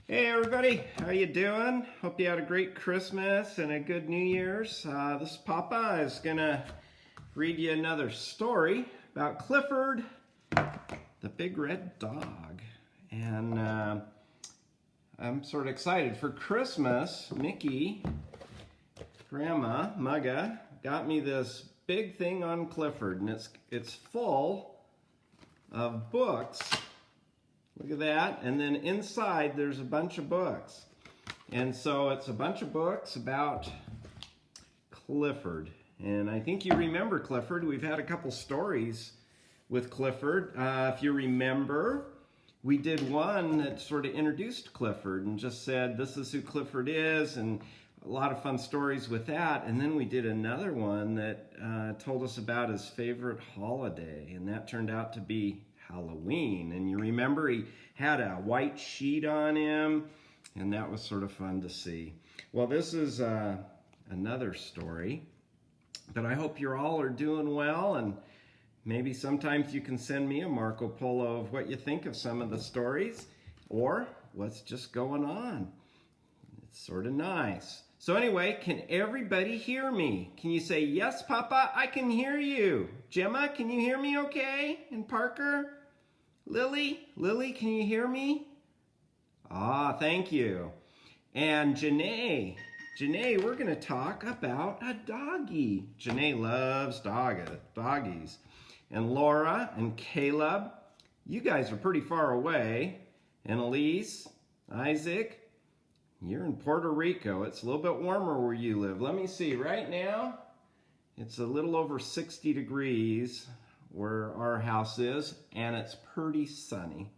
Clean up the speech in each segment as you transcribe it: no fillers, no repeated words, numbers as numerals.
Hey everybody, how you doing? Hope you had a great Christmas and a good New Year's. This Papa is gonna read you another story about Clifford, the big red dog. And I'm sort of excited. For Christmas, Mickey, Grandma, Mugga, got me this big thing on Clifford, and it's full of books. Look at that. And then inside there's a bunch of books. And so it's a bunch of books about Clifford. And I think you remember Clifford. We've had a couple stories with Clifford. If you remember, we did one that sort of introduced Clifford and just said, this is who Clifford is, and a lot of fun stories with that. And then we did another one that told us about his favorite holiday, and that turned out to be Halloween. And you remember he had a white sheet on him, and that was sort of fun to see. Well, this is another story, but I hope you all are doing well, and maybe sometimes you can send me a Marco Polo of what you think of some of the stories, or what's just going on. It's sort of nice. So anyway, can everybody hear me? Can you say, yes, Papa, I can hear you? Gemma, can you hear me okay? And Parker? Lily, can you hear me? Ah, thank you. And Janae, we're going to talk about a doggy. Janae loves doggies. And Laura and Caleb, you guys are pretty far away. And Elise, Isaac, you're in Puerto Rico. It's a little bit warmer where you live. Let me see, right now, it's a little over 60 degrees where our house is, and it's pretty sunny.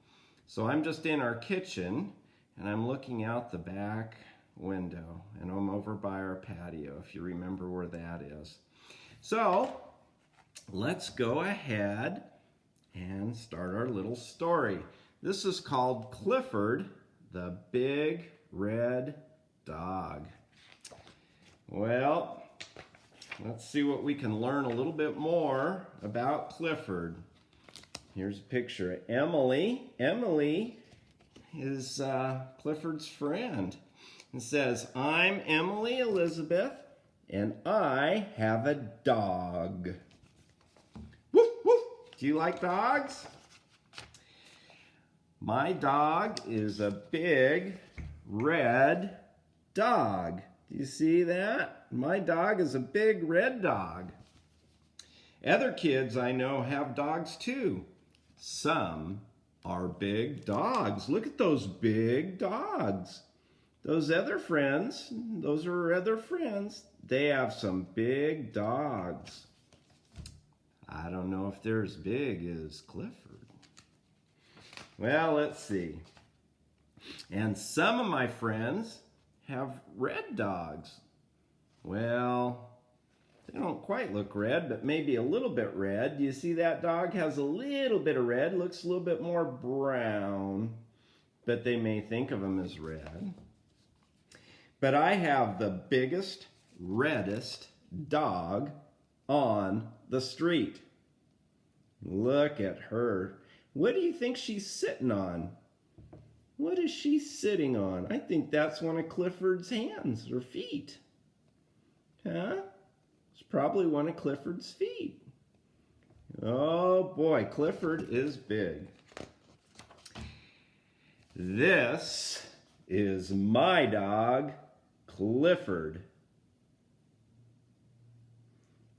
So I'm just in our kitchen, and I'm looking out the back window, and I'm over by our patio, if you remember where that is. So let's go ahead and start our little story. This is called Clifford, the Big Red Dog. Well, let's see what we can learn a little bit more about Clifford. Here's a picture of Emily. Emily is Clifford's friend. It says, I'm Emily Elizabeth, and I have a dog. Woof, woof. Do you like dogs? My dog is a big red dog. Do you see that? My dog is a big red dog. Other kids I know have dogs too. Some are big dogs. Look at those big dogs. Those other friends, those are other friends. They have some big dogs. I don't know if they're as big as Clifford. Well, let's see. And some of my friends have red dogs. Well, they don't quite look red, but maybe a little bit red. Do you see that dog has a little bit of red, looks a little bit more brown, but they may think of him as red. But I have the biggest, reddest dog on the street. Look at her. What do you think she's sitting on? What is she sitting on? I think that's one of Clifford's hands or feet. Huh? It's probably one of Clifford's feet. Oh boy, Clifford is big. This is my dog, Clifford.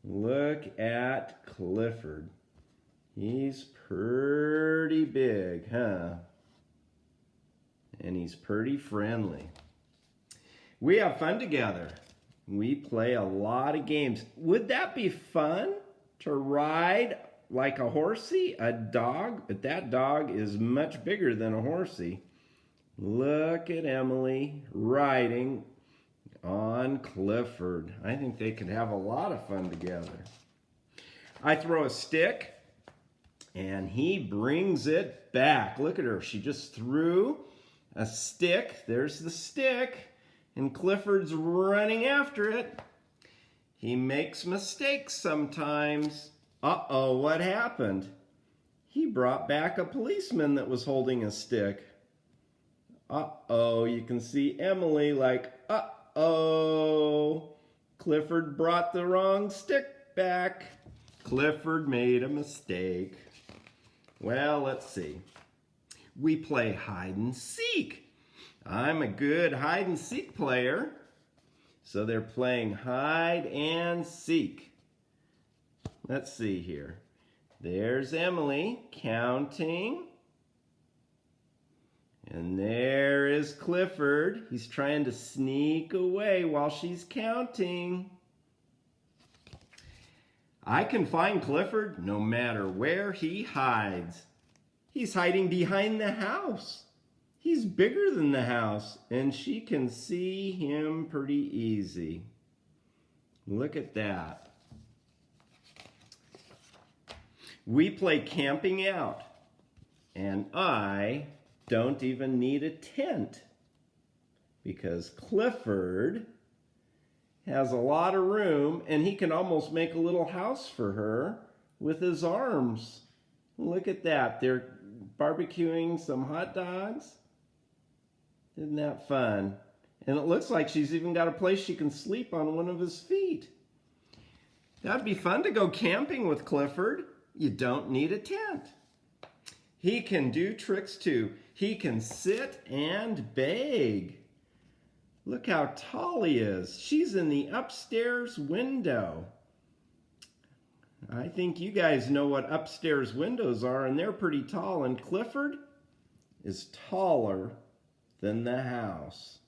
Look at Clifford. He's pretty big, huh? And he's pretty friendly. We have fun together. We play a lot of games. Would that be fun to ride like a horsey, a dog? But that dog is much bigger than a horsey. Look at Emily riding on Clifford. I think they could have a lot of fun together. I throw a stick and he brings it back. Look at her. She just threw a stick. There's the stick. And Clifford's running after it. He makes mistakes sometimes. Uh-oh, what happened? He brought back a policeman that was holding a stick. Uh-oh, you can see Emily like, uh-oh, Clifford brought the wrong stick back. Clifford made a mistake. Well, let's see. We play hide and seek. I'm a good hide and seek player. So they're playing hide and seek. Let's see here. There's Emily counting. And there is Clifford. He's trying to sneak away while she's counting. I can find Clifford no matter where he hides. He's hiding behind the house. He's bigger than the house, and she can see him pretty easy. Look at that. We play camping out, and I don't even need a tent because Clifford has a lot of room, and he can almost make a little house for her with his arms. Look at that. They're barbecuing some hot dogs. Isn't that fun? And it looks like she's even got a place she can sleep on one of his feet. That'd be fun to go camping with Clifford. You don't need a tent. He can do tricks too. He can sit and beg. Look how tall he is. She's in the upstairs window. I think you guys know what upstairs windows are, and they're pretty tall. And Clifford is taller than the house.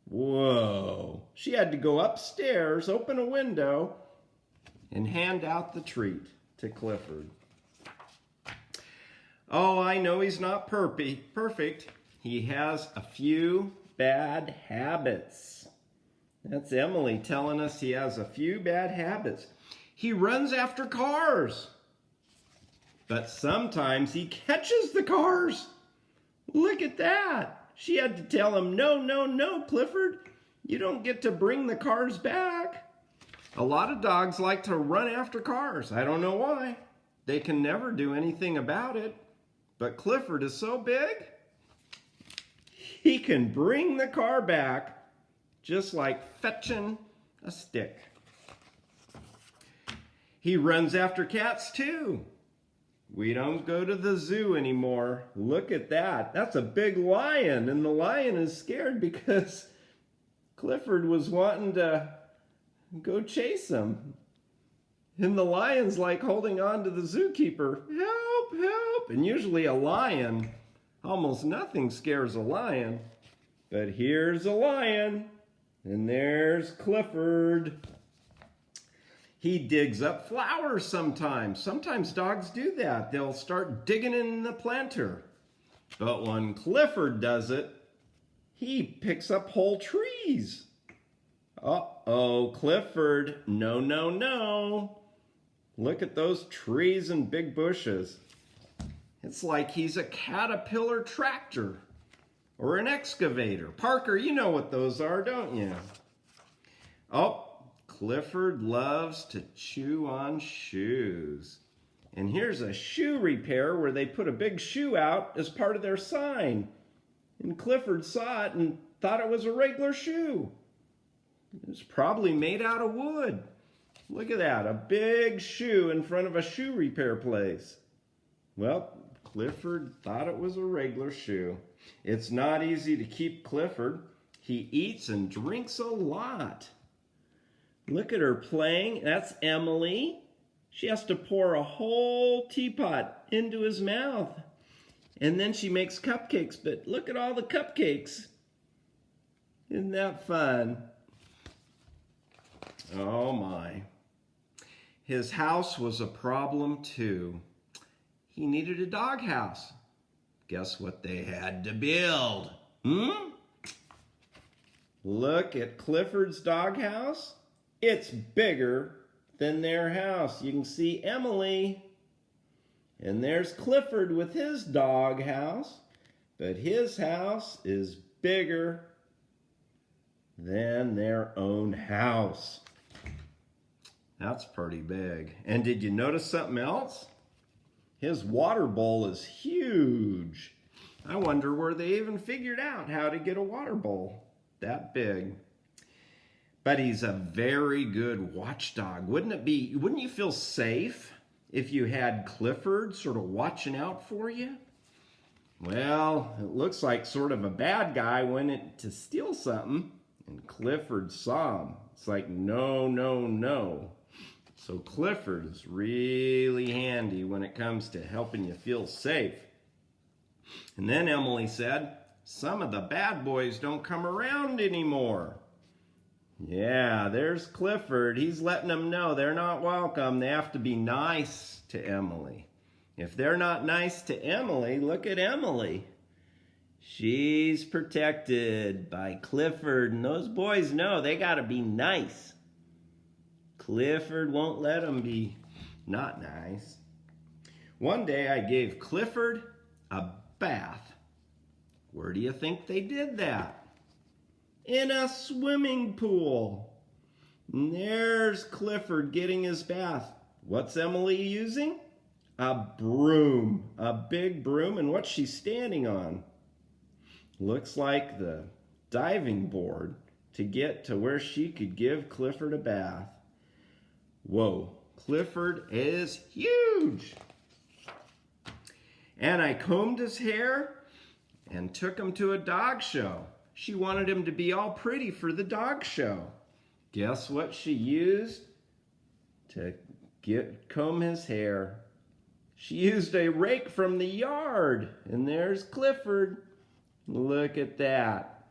Whoa. She had to go upstairs, open a window, and hand out the treat to Clifford. Oh, I know he's not perfect. He has a few bad habits. That's Emily telling us he has a few bad habits. He runs after cars, but sometimes he catches the cars. Look at that. She had to tell him, no, Clifford, you don't get to bring the cars back. A lot of dogs like to run after cars. I don't know why. They can never do anything about it. But Clifford is so big, he can bring the car back just like fetching a stick. He runs after cats too. We don't go to the zoo anymore. Look at that. That's a big lion, and the lion is scared because Clifford was wanting to go chase him. And the lion's like holding on to the zookeeper. Help, help. And usually a lion, almost nothing scares a lion. But here's a lion, and there's Clifford. He digs up flowers sometimes. Sometimes dogs do that. They'll start digging in the planter. But when Clifford does it, he picks up whole trees. Uh-oh, Clifford. No, no, no. Look at those trees and big bushes. It's like he's a caterpillar tractor or an excavator. Parker, you know what those are, don't you? Oh, Clifford loves to chew on shoes. And here's a shoe repair where they put a big shoe out as part of their sign. And Clifford saw it and thought it was a regular shoe. It was probably made out of wood. Look at that, a big shoe in front of a shoe repair place. Well, Clifford thought it was a regular shoe. It's not easy to keep Clifford. He eats and drinks a lot. Look at her playing. That's Emily. She has to pour a whole teapot into his mouth. And then she makes cupcakes, but look at all the cupcakes. Isn't that fun? Oh my. His house was a problem too. He needed a doghouse. Guess what they had to build? Look at Clifford's doghouse. It's bigger than their house. You can see Emily. And there's Clifford with his doghouse. But his house is bigger than their own house. That's pretty big. And did you notice something else? His water bowl is huge. I wonder where they even figured out how to get a water bowl that big. But he's a very good watchdog. Wouldn't you feel safe if you had Clifford sort of watching out for you? Well, it looks like sort of a bad guy went in to steal something, and Clifford saw him. It's like, no, no, no. So Clifford is really handy when it comes to helping you feel safe. And then Emily said, some of the bad boys don't come around anymore. Yeah, there's Clifford. He's letting them know they're not welcome. They have to be nice to Emily. If they're not nice to Emily, look at Emily. She's protected by Clifford, and those boys know they got to be nice. Clifford won't let them be not nice. One day I gave Clifford a bath. Where do you think they did that? In a swimming pool. And there's Clifford getting his bath. What's Emily using? A broom, a big broom, and what's she standing on? Looks like the diving board to get to where she could give Clifford a bath. Whoa, Clifford is huge. And I combed his hair and took him to a dog show. She wanted him to be all pretty for the dog show. Guess what she used to comb his hair? She used a rake from the yard. And there's Clifford. Look at that.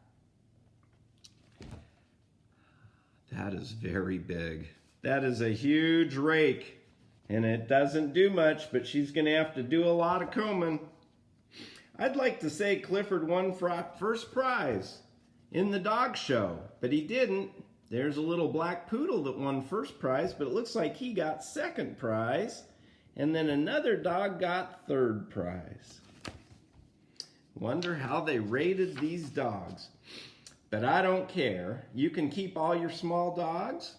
That is very big. That is a huge rake. And it doesn't do much, but she's going to have to do a lot of combing. I'd like to say Clifford won first prize in the dog show, but he didn't. There's a little black poodle that won first prize, but it looks like he got second prize, and then another dog got third prize. Wonder how they rated these dogs. But I don't care. You can keep all your small dogs.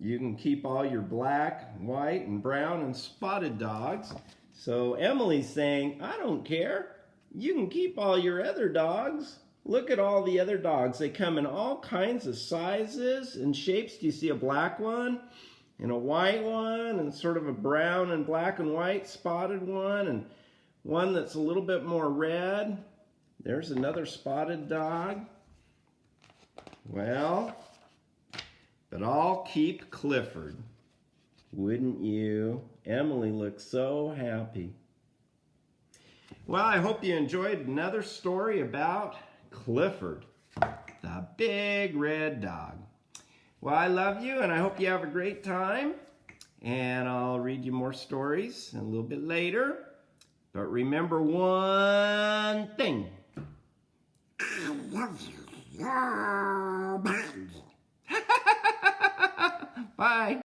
You can keep all your black, white, and brown, and spotted dogs. So Emily's saying, I don't care. You can keep all your other dogs. Look at all the other dogs. They come in all kinds of sizes and shapes. Do you see a black one and a white one and sort of a brown and black and white spotted one and one that's a little bit more red? There's another spotted dog. Well, but I'll keep Clifford. Wouldn't you? Emily looks so happy. Well, I hope you enjoyed another story about Clifford, the big red dog. Well, I love you, and I hope you have a great time. And I'll read you more stories a little bit later. But remember one thing. I love you so much. Bye.